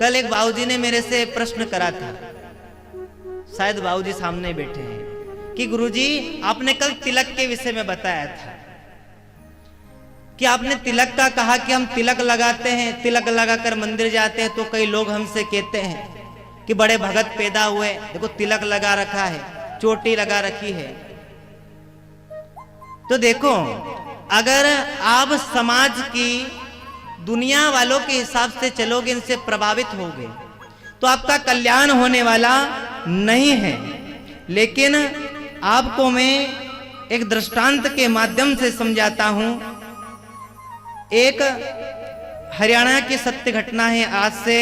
कल एक बाबूजी ने मेरे से प्रश्न करा था, शायद बाबूजी सामने बैठे हैं, कि गुरुजी आपने कल तिलक के विषय में बताया था कि आपने तिलक का कहा कि हम तिलक लगाते हैं, तिलक लगाकर मंदिर जाते हैं, तो कई लोग हमसे कहते हैं कि बड़े भगत पैदा हुए, देखो तिलक लगा रखा है, चोटी लगा रखी है। तो देखो, अगर आप समाज की दुनिया वालों के हिसाब से चलोगे, इनसे प्रभावित होगे, तो आपका कल्याण होने वाला नहीं है। लेकिन आपको मैं एक दृष्टांत के माध्यम से समझाता हूं। एक हरियाणा की सत्य घटना है, आज से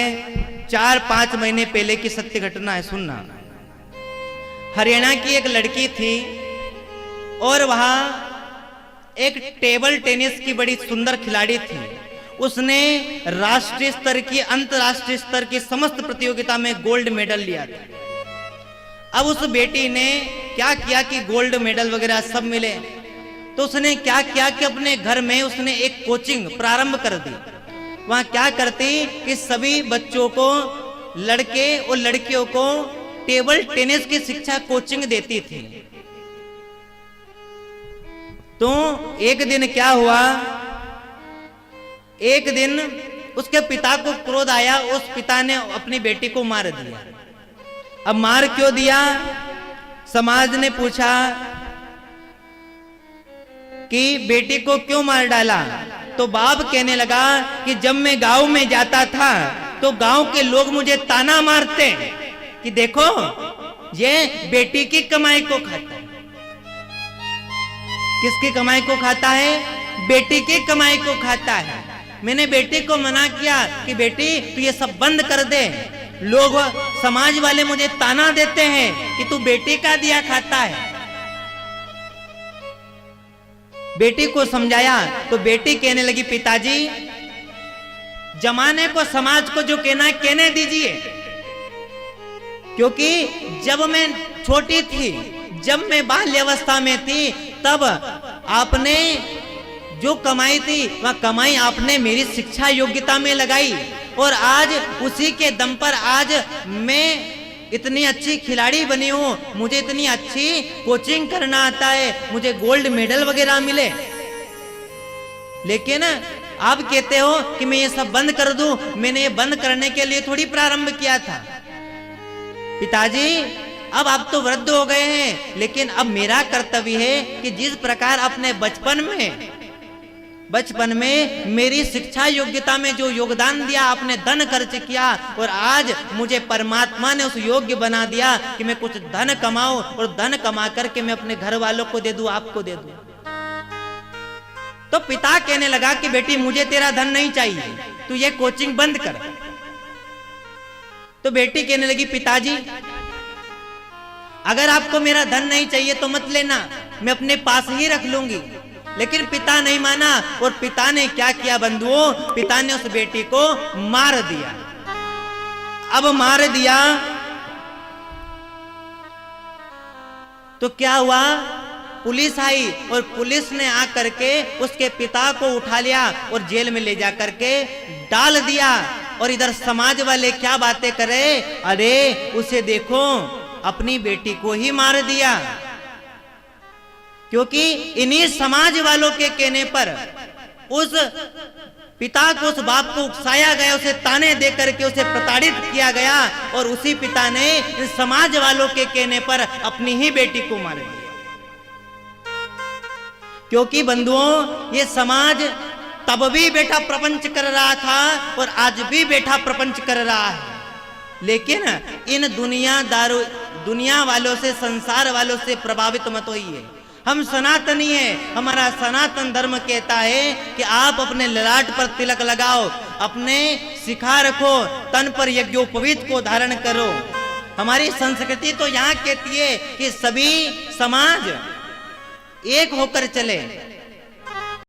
4-5 महीने पहले की सत्य घटना है, सुनना। हरियाणा की एक लड़की थी और वहां एक टेबल टेनिस की बड़ी सुंदर खिलाड़ी थी। उसने राष्ट्रीय स्तर की, अंतरराष्ट्रीय स्तर की समस्त प्रतियोगिता में गोल्ड मेडल लिया था। अब उस बेटी ने क्या किया कि गोल्ड मेडल वगैरह सब मिले, तो उसने क्या किया कि अपने घर में उसने एक कोचिंग प्रारंभ कर दी। वहां क्या करती कि सभी बच्चों को, लड़के और लड़कियों को टेबल टेनिस की शिक्षा कोचिंग देती थी। तो एक दिन क्या हुआ, एक दिन उसके पिता को क्रोध आया, उस पिता ने अपनी बेटी को मार दिया। अब मार क्यों दिया? समाज ने पूछा कि बेटी को क्यों मार डाला, तो बाप कहने लगा कि जब मैं गांव में जाता था तो गांव के लोग मुझे ताना मारते कि देखो ये बेटी की कमाई को खाता है। किसकी कमाई को खाता है? बेटी की कमाई को खाता है। मैंने बेटी को मना किया कि बेटी तू ये सब बंद कर दे, लोग समाज वाले मुझे ताना देते हैं कि तू बेटी का दिया खाता है। बेटी को समझाया तो बेटी कहने लगी, पिताजी जमाने को, समाज को जो कहना है कहने दीजिए, क्योंकि जब मैं छोटी थी, जब मैं बाल्यावस्था में थी, तब आपने जो कमाई थी वह कमाई आपने मेरी शिक्षा योग्यता में लगाई, और आज उसी के दम पर आज मैं इतनी अच्छी खिलाड़ी बनी हूं, मुझे इतनी अच्छी कोचिंग करना आता है, मुझे गोल्ड मेडल वगैरह मिले। लेकिन आप कहते हो कि मैं ये सब बंद कर दूं। मैंने ये बंद करने के लिए थोड़ी प्रारंभ किया था पिताजी, अब आप तो वृद्ध हो गए हैं, लेकिन अब मेरा कर्तव्य है कि जिस प्रकार अपने बचपन में मेरी शिक्षा योग्यता में जो योगदान दिया, आपने धन खर्च किया, और आज मुझे परमात्मा ने उस योग्य बना दिया कि मैं कुछ धन कमाऊं, और धन कमा करके मैं अपने घर वालों को दे दूं, आपको दे दूं। तो पिता कहने लगा कि बेटी मुझे तेरा धन नहीं चाहिए, तू ये कोचिंग बंद कर। तो बेटी कहने लगी, पिताजी अगर आपको मेरा धन नहीं चाहिए तो मत लेना, मैं अपने पास ही रख लूंगी। लेकिन पिता नहीं माना, और पिता ने क्या किया बंधुओं, पिता ने उस बेटी को मार दिया। अब मार दिया तो क्या हुआ, पुलिस आई, और पुलिस ने आकर के उसके पिता को उठा लिया और जेल में ले जाकर के डाल दिया। और इधर समाज वाले क्या बातें करे, अरे उसे देखो अपनी बेटी को ही मार दिया। क्योंकि इन्हीं समाज वालों के कहने पर उस पिता को, उस बाप को उकसाया गया, उसे ताने दे करके उसे प्रताड़ित किया गया, और उसी पिता ने इन समाज वालों के कहने पर अपनी ही बेटी को मार दिया। क्योंकि बंधुओं, ये समाज तब भी बेटा प्रपंच कर रहा था और आज भी बेटा प्रपंच कर रहा है, लेकिन इन दुनिया वालों से, संसार वालों से प्रभावित मत होइए। हम सनातनी हैं, हमारा सनातन धर्म कहता है कि आप अपने ललाट पर तिलक लगाओ, अपने सिखा रखो, तन पर यज्ञोपवीत को धारण करो। हमारी संस्कृति तो यहाँ कहती है कि सभी समाज एक होकर चले,